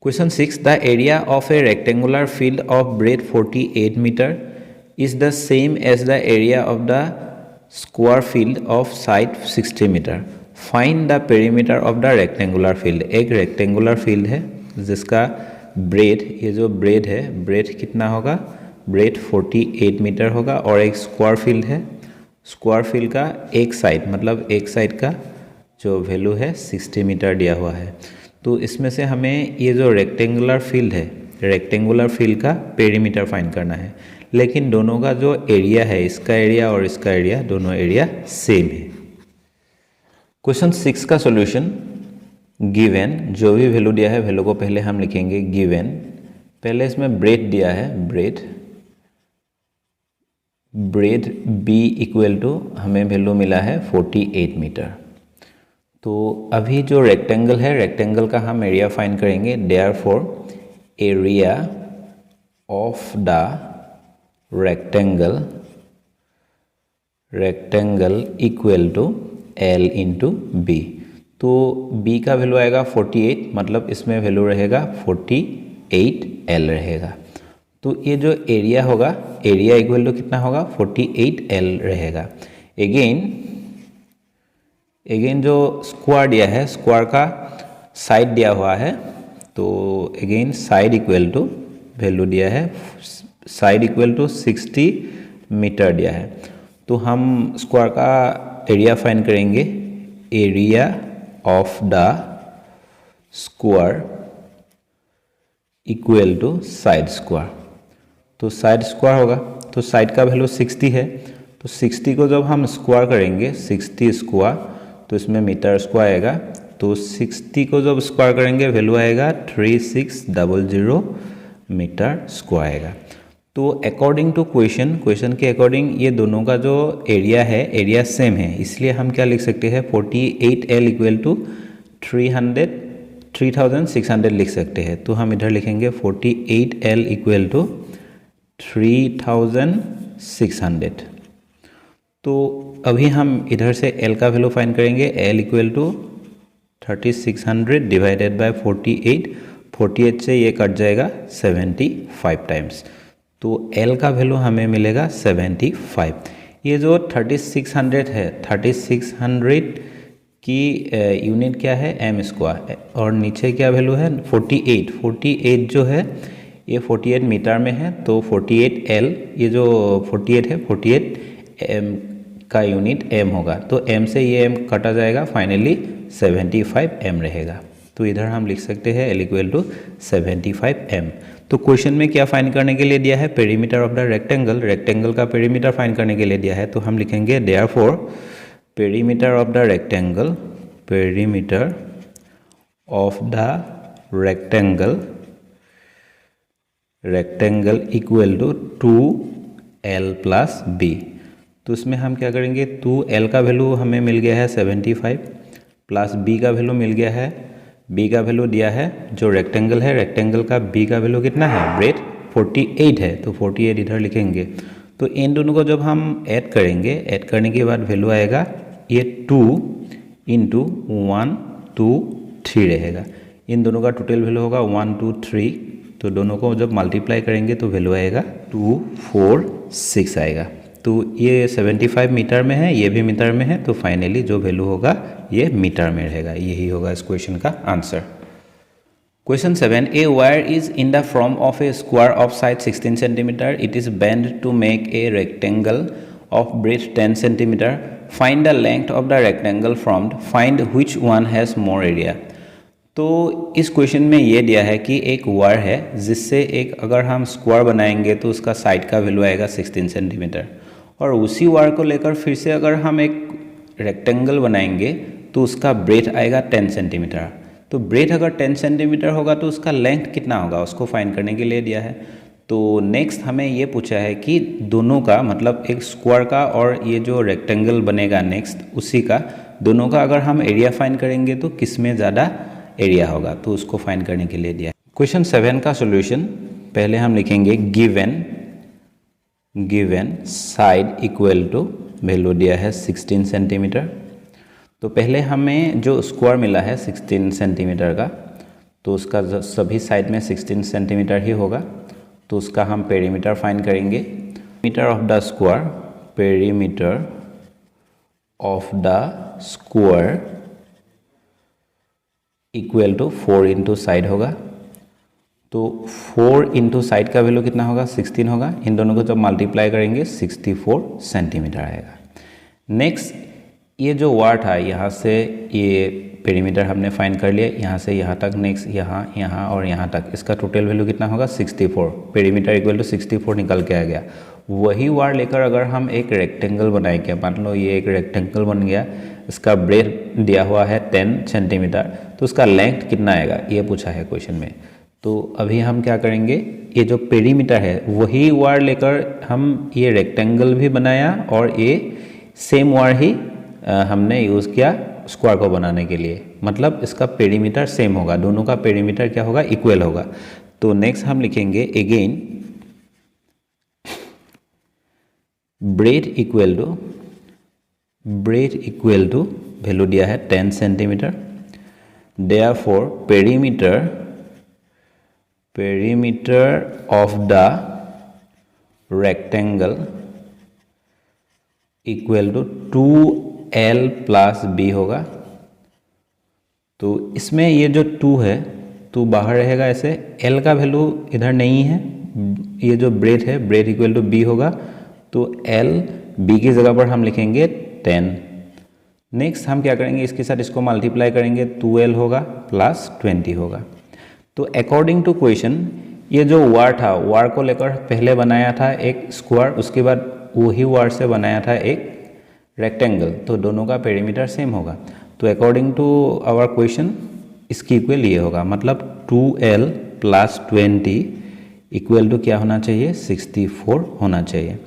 Question 6. The area of a rectangular field of breadth 48 meter is the same as the area of the square field of side 60 meter. Find the perimeter of the rectangular field. एक rectangular field है जिसका breadth, ये जो breadth है, breadth कितना होगा? breadth 48 metre होगा और एक स्क्वायर फील्ड है, स्क्वायर फील्ड का एक साइड मतलब एक साइड का जो वैल्यू है 60 मीटर दिया हुआ है। तो इसमें से हमें ये जो रेक्टेंगुलर फील्ड है, रेक्टेंगुलर फील्ड का पेरीमीटर फाइंड करना है, लेकिन दोनों का जो एरिया है, इसका एरिया और इसका एरिया, दोनों एरिया सेम है। क्वेश्चन 6 का सॉल्यूशन, गिवन जो भी वैल्यू दिया है वैल्यू को पहले हम लिखेंगे गिवन। पहले इसमें ब्रेथ दिया है, ब्रेथ बी इक्वल टू हमें वैल्यू मिला है 48 मीटर। तो अभी जो रेक्टेंगल है, रेक्टेंगल का हम एरिया फाइंड करेंगे। Therefore area of the rectangle equal to L into B. तो बी का वैल्यू आएगा 48, मतलब इसमें वैल्यू रहेगा 48 एल रहेगा। तो ये जो एरिया होगा, एरिया इक्वल टू कितना होगा? 48 एल रहेगा। अगेन जो स्क्वायर दिया है, स्क्वायर का साइड दिया हुआ है, तो again side equal to value दिया है, साइड इक्वल टू 60 मीटर दिया है। तो हम स्क्वायर का एरिया फाइंड करेंगे। Area of the square equal to side square. तो साइड स्क्वायर होगा, तो साइड का वैल्यू 60 है, तो 60 को जब हम स्क्वायर करेंगे, 60 स्क्वायर, तो इसमें मीटर स्क्वायर आएगा। तो 60 को जब स्क्वायर करेंगे वैल्यू आएगा 3600 मीटर स्क्वायर आएगा। तो अकॉर्डिंग टू क्वेश्चन के अकॉर्डिंग ये दोनों का जो एरिया है, एरिया सेम है, इसलिए हम क्या लिख सकते हैं? 48L इक्वल टू 3600 लिख सकते हैं। तो हम इधर लिखेंगे 48L इक्वल टू 3600। तो अभी हम इधर से L का वैल्यू फाइंड करेंगे। L equal to 3600 divided by 48 से ये कट जाएगा 75 टाइम्स। तो L का वैल्यू हमें मिलेगा 75। ये जो 3600 है, 3600 की यूनिट क्या है? एम स्क्वायर, और नीचे क्या वैल्यू है? 48 जो है ये 48 मीटर में है, तो 48L, ये जो 48 है, 48 एम का यूनिट एम होगा, तो एम से ये एम कटा जाएगा, फाइनली 75 एम रहेगा। तो इधर हम लिख सकते हैं L इक्वल टू 75 एम। तो क्वेश्चन में क्या फाइंड करने के लिए दिया है? Perimeter of the rectangle, rectangle का पेरीमीटर फाइंड करने के लिए दिया है। तो हम लिखेंगे therefore perimeter of the rectangle, perimeter of the rectangle equal to 2L plus B. तो इसमें हम क्या करेंगे? 2L का वैल्यू हमें मिल गया है 75, प्लस B का वैल्यू मिल गया है, B का वैल्यू दिया है जो रेक्टेंगल है, रेक्टेंगल का B का वैल्यू कितना है? ब्रेथ 48 है, तो 48 इधर लिखेंगे। तो इन दोनों को जब हम ऐड करेंगे, ऐड करने के बाद वैल्यू आएगा ये 2 इंटू 1 2 3 रहेगा। इन दोनों का टोटल वैल्यू होगा 1 2 3, तो दोनों को जब मल्टीप्लाई करेंगे तो वैल्यू आएगा 246 आएगा। तो ये 75 मीटर में है, ये भी मीटर में है, तो फाइनली जो वैल्यू होगा ये मीटर में रहेगा। यही होगा इस क्वेश्चन का answer. Question 7, a wire is in the form of a square of side 16 centimetre, it is bend to make a rectangle of breadth 10 centimetre, find the length of the rectangle formed, find which one has more area. तो इस question में ये दिया है कि एक wire है जिससे एक अगर हम स्क्वायर बनाएंगे तो उसका साइड का वैल्यू आएगा 16 सेंटीमीटर, और उसी वायर को लेकर फिर से अगर हम एक रेक्टेंगल बनाएंगे तो उसका ब्रेथ आएगा 10 सेंटीमीटर। तो ब्रेथ अगर 10 सेंटीमीटर होगा तो उसका लेंथ कितना होगा, उसको फाइंड करने के लिए दिया है। तो नेक्स्ट हमें ये पूछा है कि दोनों का, मतलब एक स्क्वायर का और ये जो रेक्टेंगल बनेगा नेक्स्ट, उसी का दोनों का अगर हम एरिया फाइंड करेंगे तो किस में ज़्यादा एरिया होगा, तो उसको फाइंड करने के लिए दिया है। क्वेश्चन 7 का सॉल्यूशन, पहले हम लिखेंगे given side equal to value दिया है 16 सेंटीमीटर। तो पहले हमें जो स्क्वायर मिला है 16 सेंटीमीटर का, तो उसका सभी साइड में 16 सेंटीमीटर ही होगा, तो उसका हम पेरीमीटर फाइंड करेंगे। Metre of the square, perimeter of the square equal to 4 into side होगा। तो 4 इंटू साइड का वैल्यू कितना होगा, 16 होगा। इन दोनों को जब मल्टीप्लाई करेंगे 64 सेंटीमीटर आएगा। नेक्स्ट ये जो वार था, यहाँ से ये पेरीमीटर हमने फाइंड कर लिया, यहाँ से यहाँ तक, नेक्स्ट यहाँ, यहाँ और यहाँ तक, इसका टोटल वैल्यू कितना होगा 64। पेरीमीटर इक्वल टू 64 निकल के आ गया। वही वार लेकर अगर हम एक रेक्टेंगल बनाएंगे, मान लो ये एक रेक्टेंगल बन गया, इसका ब्रेथ दिया हुआ है 10 सेंटीमीटर, तो उसका लेंथ कितना आएगा ये पूछा है क्वेश्चन में। तो अभी हम क्या करेंगे, ये जो पेरीमीटर है वही वार लेकर हम ये रेक्टेंगल भी बनाया और ये सेम वार ही हमने यूज़ किया स्क्वायर को बनाने के लिए, मतलब इसका पेरीमीटर सेम होगा, दोनों का पेरीमीटर क्या होगा, इक्वल होगा। तो नेक्स्ट हम लिखेंगे again breadth equal to value दिया है 10 centimetre, therefore perimeter of the rectangle equal to 2L plus B होगा। तो इसमें ये जो 2 है तो बाहर रहेगा ऐसे, L का वैल्यू इधर नहीं है, ये जो ब्रेथ है ब्रेथ इक्वल टू B होगा, तो L B की जगह पर हम लिखेंगे 10। नेक्स्ट हम क्या करेंगे, इसके साथ इसको मल्टीप्लाई करेंगे, 2L होगा प्लस 20 होगा। तो अकॉर्डिंग टू क्वेश्चन ये जो वार था, वार को लेकर पहले बनाया था एक स्क्वायर, उसके बाद वही वार से बनाया था एक रेक्टेंगल, तो दोनों का पेरीमीटर सेम होगा। तो अकॉर्डिंग टू आवर क्वेश्चन इसकी इक्वल ये होगा, मतलब 2L प्लस 20 इक्वल टू क्या होना चाहिए, 64 होना चाहिए।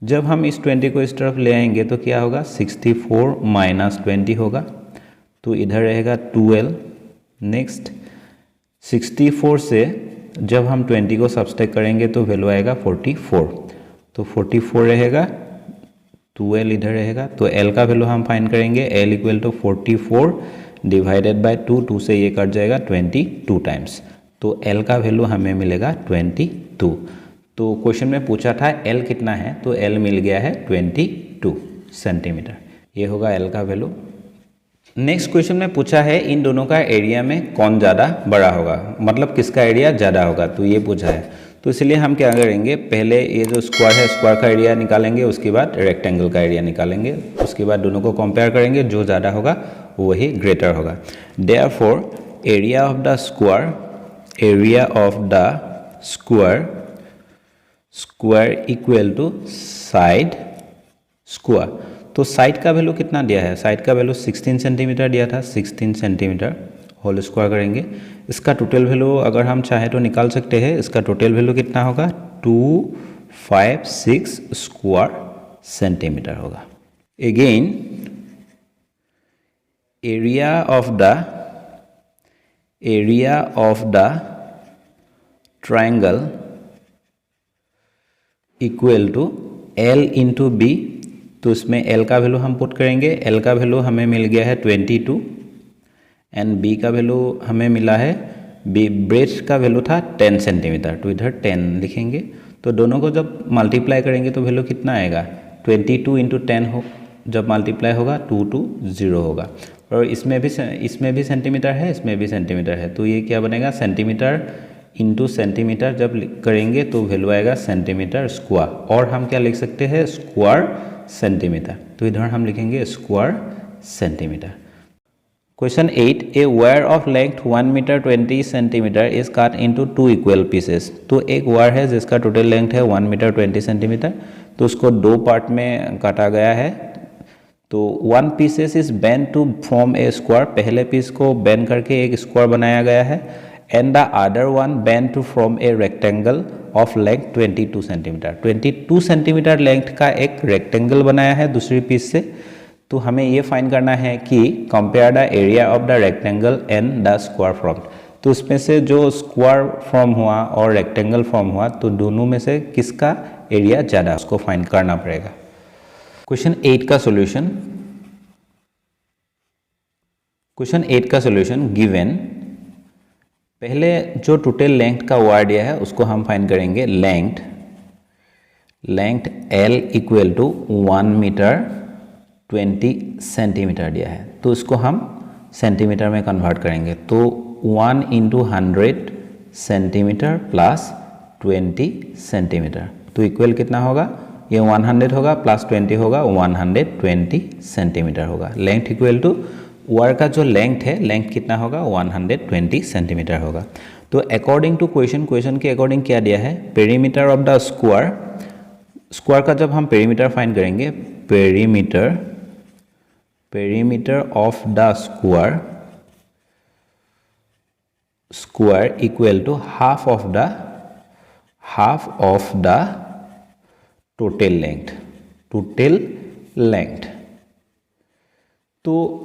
जब हम इस 20 को इस तरफ ले आएंगे तो क्या होगा, 64 माइनस 20 होगा, तो इधर रहेगा 2L। नेक्स्ट 64 से जब हम 20 को सब्सट्रैक्ट करेंगे तो वैल्यू आएगा 44, तो 44 रहेगा, 2L इधर रहेगा, तो L का वैल्यू हम फाइंड करेंगे, L equal to 44 divided by 2, 2 से ये कट जाएगा 22 टाइम्स, तो L का वैल्यू हमें मिलेगा 22। तो क्वेश्चन में पूछा था L कितना है, तो L मिल गया है 22 सेंटीमीटर, ये होगा L का वैल्यू। नेक्स्ट क्वेश्चन में पूछा है इन दोनों का एरिया में कौन ज़्यादा बड़ा होगा, मतलब किसका एरिया ज़्यादा होगा, तो ये पूछा है। तो इसलिए हम क्या करेंगे, पहले ये जो स्क्वायर है स्क्वायर का एरिया निकालेंगे, उसके बाद रेक्टेंगल का एरिया निकालेंगे, उसके बाद दोनों को कंपेयर करेंगे, जो ज़्यादा होगा वही ग्रेटर होगा। Therefore area of the square equal to side square. तो साइड का वैल्यू कितना दिया है, साइड का वैल्यू 16 सेंटीमीटर दिया था, 16 सेंटीमीटर होल स्क्वायर करेंगे। इसका टोटल वैल्यू अगर हम चाहें तो निकाल सकते हैं, इसका टोटल वैल्यू कितना होगा, 256 स्क्वायर सेंटीमीटर होगा। Again area of the triangle equal to L into B। तो इसमें L का वैल्यू हम पुट करेंगे, L का वैल्यू हमें मिल गया है 22 एंड B का वैल्यू हमें मिला है, ब्रेथ का वैल्यू था 10 सेंटीमीटर, तो इधर 10 लिखेंगे। तो दोनों को जब मल्टीप्लाई करेंगे तो वैल्यू कितना आएगा, 22 इंटू 10 हो, जब मल्टीप्लाई होगा 220 होगा। और इसमें भी सेंटीमीटर है, इसमें भी सेंटीमीटर है, तो ये क्या बनेगा, सेंटीमीटर इंटू सेंटीमीटर जब करेंगे तो वैल्यू आएगा सेंटीमीटर स्क्वायर, और हम क्या लिख सकते हैं, स्क्वायर सेंटीमीटर, तो इधर हम लिखेंगे square centimetre. Question 8, a wire of length 1 metre 20 centimetre is cut into 2 equal pieces. तो एक वायर है जिसका टोटल लेंथ है 1 मीटर 20 सेंटीमीटर, तो उसको 2 पार्ट में काटा गया है। तो 1 pieces is bend to form a square, पहले पीस को बेंड करके एक स्क्वायर बनाया गया है, and the other one bend to form a rectangle of length 22 centimetre. 22 centimetre length का एक रेक्टेंगल बनाया है दूसरी पीस से। तो हमें ये फाइंड करना है कि compare the area of the rectangle and the square form. तो उसमें से जो स्क्वायर फॉर्म हुआ और रेक्टेंगल फॉर्म हुआ, तो दोनों में से किसका एरिया ज़्यादा, उसको फाइंड करना पड़ेगा। क्वेश्चन 8 का सॉल्यूशन। क्वेश्चन 8 का सॉल्यूशन, गिवन पहले जो टोटल लेंथ का वार दिया है उसको हम फाइंड करेंगे। Length L equal to 1 metre 20 centimetre दिया है, तो इसको हम सेंटीमीटर में कन्वर्ट करेंगे। तो 1 इंटू 100 सेंटीमीटर प्लस 20 सेंटीमीटर, तो इक्वल कितना होगा, ये 100 होगा प्लस 20 होगा 120 सेंटीमीटर होगा। लेंथ इक्वल टू वार का जो लेंथ है, लेंथ कितना होगा 120 सेंटीमीटर होगा। तो अकॉर्डिंग टू क्वेश्चन के अकॉर्डिंग क्या दिया है, पेरीमीटर ऑफ द स्क्वायर का जब हम पेरीमीटर फाइंड करेंगे, perimeter of the square equal to half of the total length. तो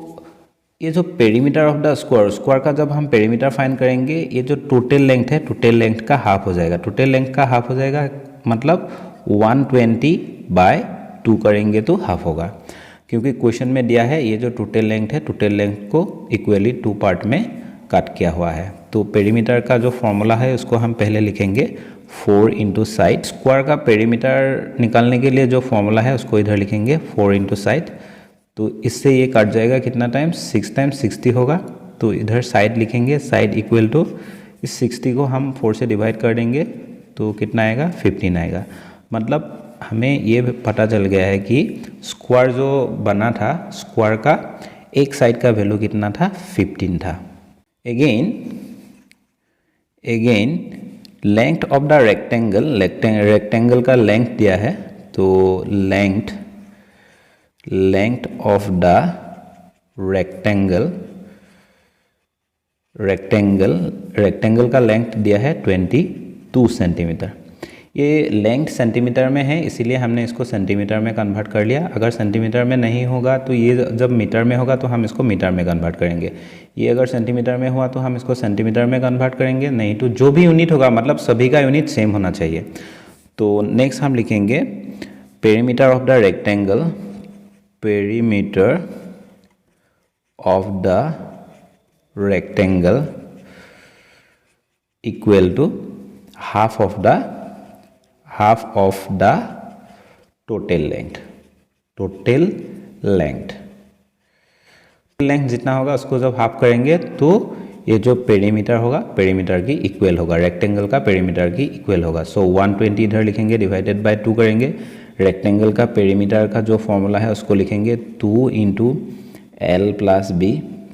ये जो पेरीमीटर ऑफ द स्क्वायर का जब हम पेरीमीटर फाइंड करेंगे, ये जो टोटल लेंथ है, टोटल लेंथ का हाफ हो जाएगा। टोटल लेंथ का हाफ हो जाएगा मतलब 120/2 करेंगे तो हाफ होगा, क्योंकि क्वेश्चन में दिया है ये जो टोटल लेंथ है, टोटल लेंथ को इक्वली 2 पार्ट में कट किया हुआ है। तो पेरीमीटर का जो फॉर्मूला है उसको हम पहले लिखेंगे 4 इंटू साइड। स्क्वायर का पेरीमीटर निकालने के लिए जो फॉर्मूला है उसको इधर लिखेंगे 4 इंटू साइड। तो इससे ये कट जाएगा कितना टाइम, 6 टाइम्स 60 होगा। तो इधर साइड लिखेंगे, साइड इक्वल टू इस 60 को हम 4 से डिवाइड कर देंगे तो कितना आएगा, 15 आएगा। मतलब हमें ये पता चल गया है कि स्क्वायर जो बना था, स्क्वायर का एक साइड का वैल्यू कितना था, 15 था। Again length of the rectangle का लेंथ दिया है, तो लेंथ ऑफ द रेक्टेंगल का लेंथ दिया है 22 सेंटीमीटर। ये लेंथ सेंटीमीटर में है, इसीलिए हमने इसको सेंटीमीटर में कन्वर्ट कर लिया। अगर सेंटीमीटर में नहीं होगा तो ये जब मीटर में होगा तो हम इसको मीटर में कन्वर्ट करेंगे। ये अगर सेंटीमीटर में हुआ तो हम इसको सेंटीमीटर में कन्वर्ट करेंगे, नहीं तो जो भी यूनिट होगा, मतलब सभी का यूनिट सेम होना चाहिए। तो नेक्स्ट हम लिखेंगे perimeter of the rectangle, perimeter of the rectangle equal to half of the total length जितना होगा उसको जब हाफ करेंगे तो ये जो पेरीमीटर होगा, पेरीमीटर की इक्वल होगा, रेक्टेंगल का पेरीमीटर की इक्वल होगा। सो 120 इधर लिखेंगे, डिवाइडेड बाय 2 करेंगे। रेक्टेंगल का पेरीमीटर का जो फॉर्मूला है उसको लिखेंगे 2 इंटू L प्लस बी।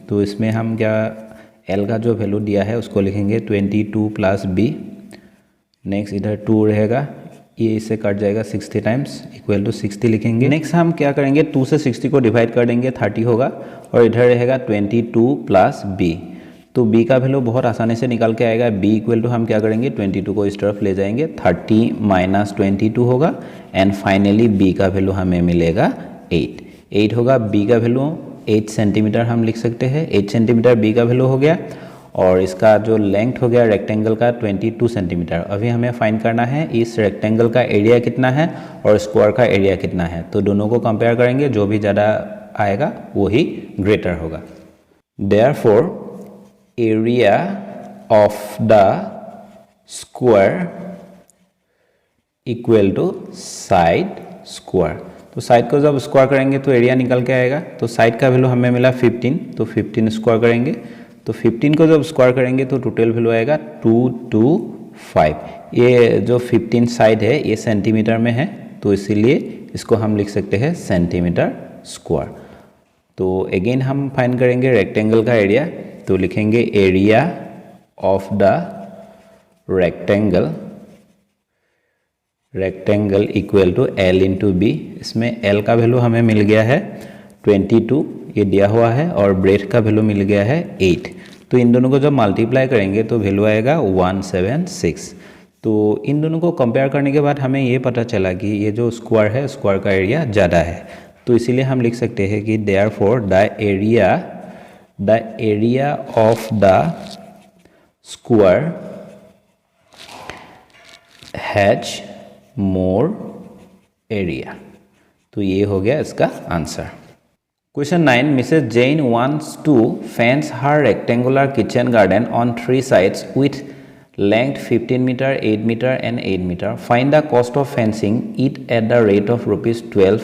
तो इसमें हम क्या, L का जो वैल्यू दिया है उसको लिखेंगे 22 प्लस बी। नेक्स्ट इधर 2 रहेगा, ये इससे कट जाएगा 60 टाइम्स, इक्वल टू 60 लिखेंगे। नेक्स्ट हम क्या करेंगे, 2 से 60 को डिवाइड कर देंगे, 30 होगा, और इधर रहेगा 22 प्लस बी। तो b का वैल्यू बहुत आसानी से निकल के आएगा। b इक्वल टू हम क्या करेंगे, 22 को इस तरफ ले जाएंगे, 30 माइनस 22 होगा, एंड फाइनली b का वैल्यू हमें मिलेगा 8 होगा। b का वैल्यू 8 सेंटीमीटर हम लिख सकते हैं, 8 सेंटीमीटर b का वैल्यू हो गया। और इसका जो लेंथ हो गया रेक्टेंगल का 22 सेंटीमीटर। अभी हमें फाइंड करना है इस रेक्टेंगल का एरिया कितना है और स्क्वायर का एरिया कितना है। तो दोनों को कंपेयर करेंगे, जो भी ज़्यादा आएगा वही ग्रेटर होगा। Therefore area of the square equal to side square. तो साइड को जब स्क्वायर करेंगे तो एरिया निकल के आएगा। तो साइड का वैल्यू हमें मिला 15, तो 15 स्क्वायर करेंगे। तो 15 को जब स्क्वायर करेंगे तो टोटल वैल्यू आएगा 225। ये जो 15 साइड है ये सेंटीमीटर में है, तो इसीलिए इसको हम लिख सकते हैं सेंटीमीटर स्क्वायर। तो अगेन हम फाइंड करेंगे रेक्टेंगल का एरिया। तो लिखेंगे area of the rectangle equal to L into B. इसमें L का वैल्यू हमें मिल गया है 22, ये दिया हुआ है, और ब्रेथ का वैल्यू मिल गया है 8। तो इन दोनों को जब मल्टीप्लाई करेंगे तो वैल्यू आएगा 176। तो इन दोनों को कंपेयर करने के बाद हमें ये पता चला कि ये जो स्क्वायर है, स्क्वायर का एरिया ज़्यादा है। तो इसीलिए हम लिख सकते हैं कि therefore the area of the square has more area. तो ये हो गया इसका answer. Question 9. Mrs. Jane wants to fence her rectangular kitchen garden on 3 sides with length 15 meter, 8 meter and 8 meter. Find the cost of fencing it at the rate of rupees 12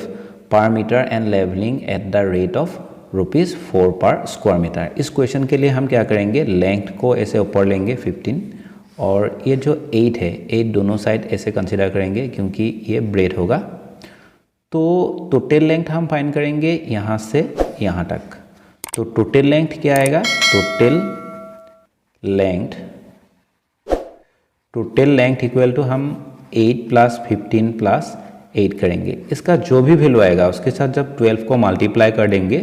per meter and leveling at the rate of rupees 4 per square meter. इस question के लिए हम क्या करेंगे, length को ऐसे ऊपर लेंगे 15 और ये जो 8 है 8 दोनों साइड ऐसे कंसिडर करेंगे क्योंकि ये ब्रेड होगा। तो टोटल लेंथ हम फाइंड करेंगे यहाँ से यहाँ तक। तो टोटल लेंथ क्या आएगा, टोटल लेंथ इक्वल टू हम 8 + 15 + 8 करेंगे। इसका जो भी वैल्यू आएगा उसके साथ जब 12 को मल्टीप्लाई कर देंगे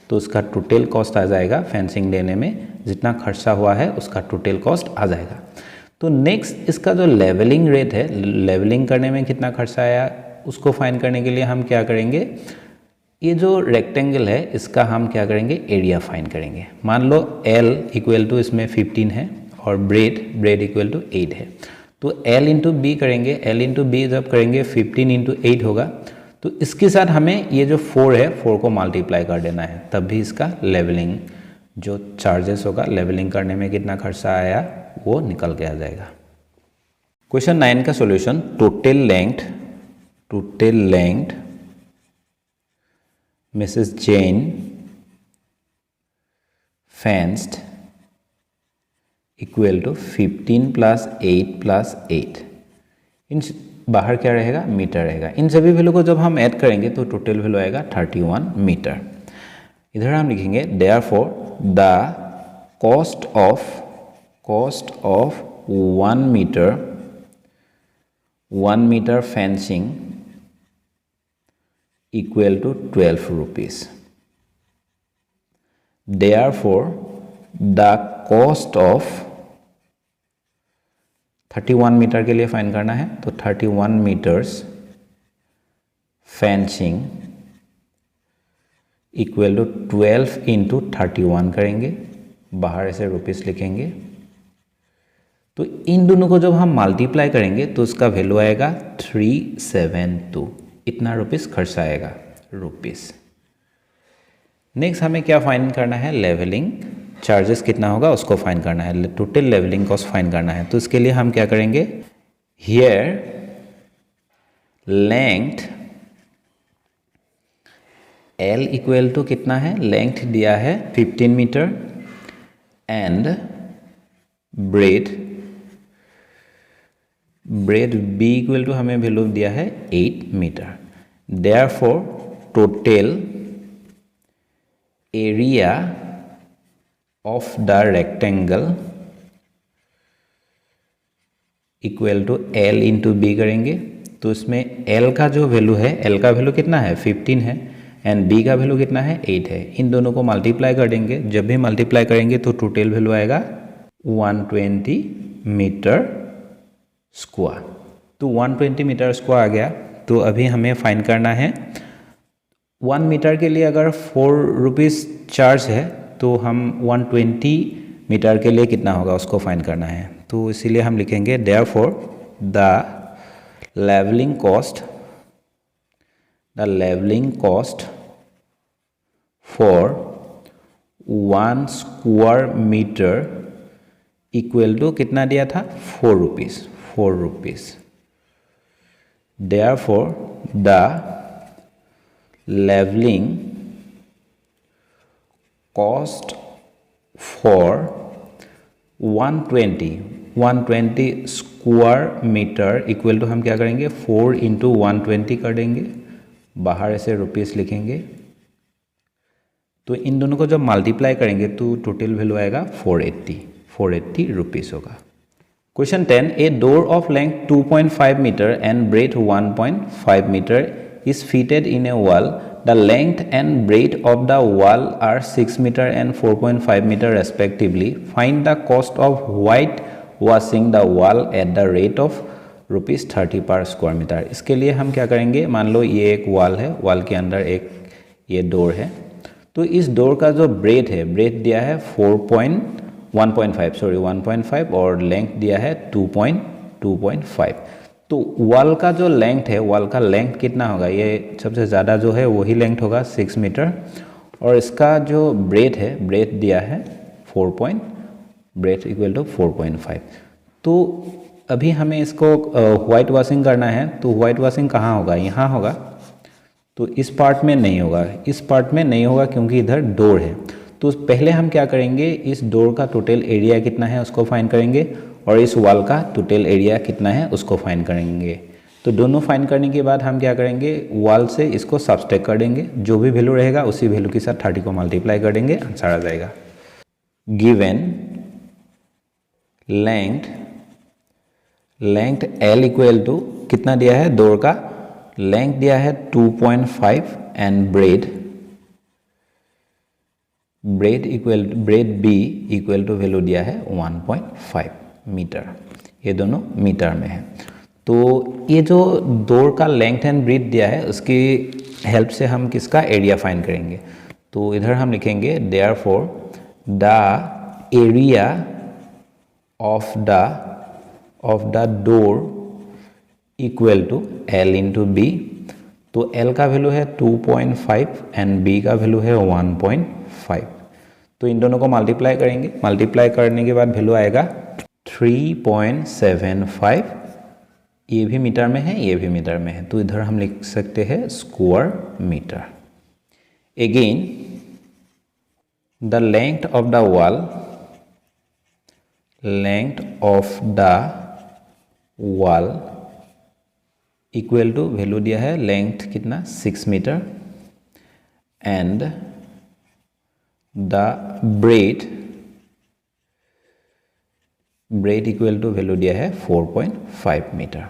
तो उसका टोटल कॉस्ट आ जाएगा। फेंसिंग देने में जितना खर्चा हुआ है उसका टोटल कॉस्ट आ जाएगा। तो नेक्स्ट इसका जो लेवलिंग रेट है, लेवलिंग करने में कितना खर्चा आया उसको फाइंड करने के लिए हम क्या करेंगे, ये जो रेक्टेंगल है इसका हम क्या करेंगे, एरिया फाइंड करेंगे। मान लो L इक्वल टू इसमें 15 है और ब्रेड इक्वल टू 8 है। तो L इंटू बी करेंगे, L इंटू बी जब करेंगे 15 इंटू 8 होगा। तो इसके साथ हमें ये जो 4 है 4 को मल्टीप्लाई कर देना है, तब भी इसका लेवलिंग जो चार्जेस होगा, लेवलिंग करने में कितना खर्चा आया वो निकल के आ जाएगा। क्वेश्चन 9 का solution, total length Mrs. Jane fenced equal to 15 + 8 + 8। इन बाहर क्या रहेगा, मीटर रहेगा। इन सभी वैल्यू को जब हम ऐड करेंगे तो टोटल वैल्यू आएगा 31 मीटर। इधर हम लिखेंगे therefore the cost of 1 meter fencing equal to 12 rupees. Therefore, the cost of 31 metre के लिए फाइंड करना है तो 31 metres fencing equal to 12 into 31 करेंगे, बाहर ऐसे रुपीस लिखेंगे। तो इन दोनों को जब हम मल्टीप्लाई करेंगे तो उसका वैल्यू आएगा 372। इतना रुपीस खर्च आएगा रुपीस। नेक्स्ट हमें क्या फाइंड करना है, लेवलिंग चार्जेस कितना होगा उसको फाइंड करना है, टोटल लेवलिंग कॉस्ट फाइंड करना है। तो इसके लिए हम क्या करेंगे, here length L equal to कितना है, लेंथ दिया है 15 metre and breadth B equal to हमें वैल्यू दिया है 8 metre. Therefore total area of the rectangle equal to L into B करेंगे। तो इसमें L का जो वैल्यू है, L का वैल्यू कितना है 15 है एंड B का वैल्यू कितना है 8 है। इन दोनों को मल्टीप्लाई कर देंगे, जब भी मल्टीप्लाई करेंगे तो टोटल वैल्यू आएगा 120 मीटर स्क्वायर। तो 120 मीटर स्क्वायर आ गया। तो अभी हमें फाइंड करना है 1 मीटर के लिए अगर 4 रुपीज़ चार्ज है तो हम 120 मीटर के लिए कितना होगा उसको फाइंड करना है। तो इसीलिए हम लिखेंगे therefore the levelling cost for 1 square metre equal to कितना दिया था 4 rupees. Therefore, the leveling cost for 120 square metre equal to हम क्या करेंगे 4 इंटू 120 कर देंगे, बाहर ऐसे रुपीस लिखेंगे। तो इन दोनों को जब मल्टीप्लाई करेंगे तो टोटल वैल्यू आएगा 480 रुपीस होगा। Question 10. A door of length 2.5 meter and breadth 1.5 meter is fitted in a wall. The length and breadth of the wall are 6 meter and 4.5 meter respectively. Find the cost of whitewashing the wall at the rate of rupees 30 per square meter. इसके लिए हम क्या करेंगे, मान लो ये एक wall है, wall के अंदर एक ये डोर है। तो इस डोर का जो ब्रेथ है, ब्रेथ दिया है 1.5 और लेंथ दिया है 2.5। तो वॉल का जो लेंथ है, वॉल का लेंथ कितना होगा, ये सबसे ज़्यादा जो है वही लेंथ होगा 6 मीटर और इसका जो ब्रेथ है, ब्रेथ दिया है ब्रेथ इक्वल टू 4.5। तो अभी हमें इसको वाइट वॉशिंग करना है, तो वाइट वॉशिंग कहाँ होगा, यहाँ होगा। तो इस पार्ट में नहीं होगा, इस पार्ट में नहीं होगा क्योंकि इधर डोर है। तो पहले हम क्या करेंगे, इस डोर का टोटल एरिया कितना है उसको फाइंड करेंगे और इस वॉल का टोटल एरिया कितना है उसको फाइंड करेंगे। तो दोनों फाइंड करने के बाद हम क्या करेंगे, वॉल से इसको सब्सट्रैक्ट कर देंगे, जो भी वैल्यू रहेगा उसी वैल्यू के साथ 30 को मल्टीप्लाई कर देंगे, आंसर आ जाएगा। Given length L equal to कितना दिया है, डोर का लेंथ दिया है 2.5 and breadth B equal to value दिया है 1.5 मीटर, ये दोनों मीटर में है। तो ये जो डोर का लेंथ एंड ब्रेड दिया है उसकी हेल्प से हम किसका एरिया फाइंड करेंगे। तो इधर हम लिखेंगे therefore the area of the door equal to L into B. तो L का वैल्यू है 2.5 एंड B का वैल्यू है 1.5। तो इन दोनों को मल्टीप्लाई करेंगे, मल्टीप्लाई करने के बाद वैल्यू आएगा 3.75। ये भी मीटर में है, ये भी मीटर में है, तो इधर हम लिख सकते हैं square metre. Again the length of the wall equal to value दिया है लेंथ कितना 6 metre and the breadth equal to value दिया है 4.5 metre.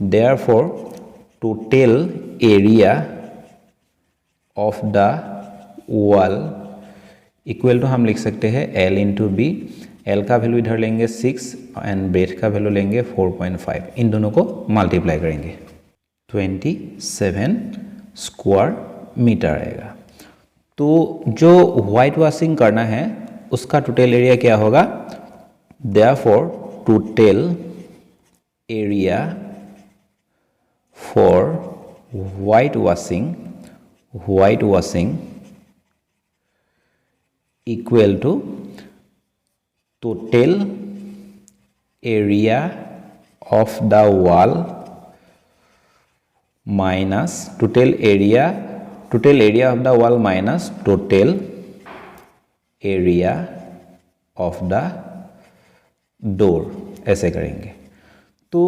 Therefore total area of the wall equal to हम लिख सकते हैं L इंटू बी। L का वैल्यू इधर लेंगे 6 एंड ब्रेथ का वैल्यू लेंगे 4.5, इन दोनों को मल्टीप्लाई करेंगे 27 स्क्वायर मीटर आएगा। तो जो वाइट वॉशिंग करना है उसका टोटल एरिया क्या होगा, therefore total area for white washing equal to total area of the wall minus total area of the wall minus total area of the door, ऐसे करेंगे। तो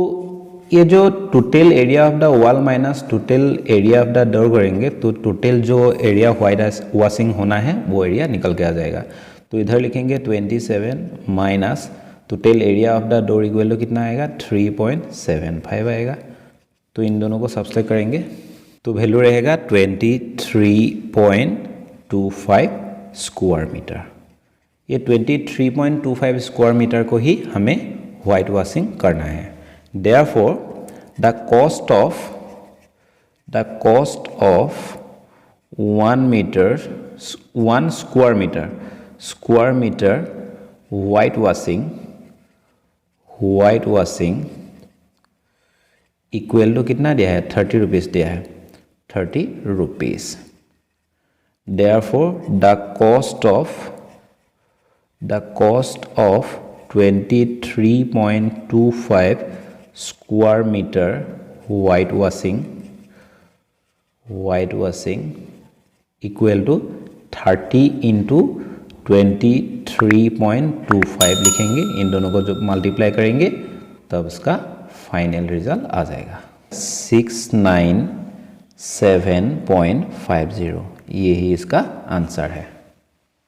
ये जो total area of the wall minus total area of the door करेंगे तो total जो area white washing होना है वो एरिया निकल के आ जाएगा। तो इधर लिखेंगे 27 minus total area of the door equal to कितना आएगा 3.75 आएगा। तो इन दोनों को सब्सट्रैक्ट करेंगे तो वैल्यू रहेगा 23.25 स्क्वायर मीटर। ये 23.25 स्क्वायर मीटर को ही हमें वाइट वॉशिंग करना है। Therefore the cost of 1 square metre white washing equal to कितना दिया है 30 रुपीज़ दिया है 30 rupees. Therefore the cost of 23.25 square metre white washing equal to 30 into 23.25 लिखेंगे। इन दोनों को जब मल्टीप्लाई करेंगे तब इसका फाइनल रिजल्ट आ जाएगा 697.50। यही इसका आंसर है।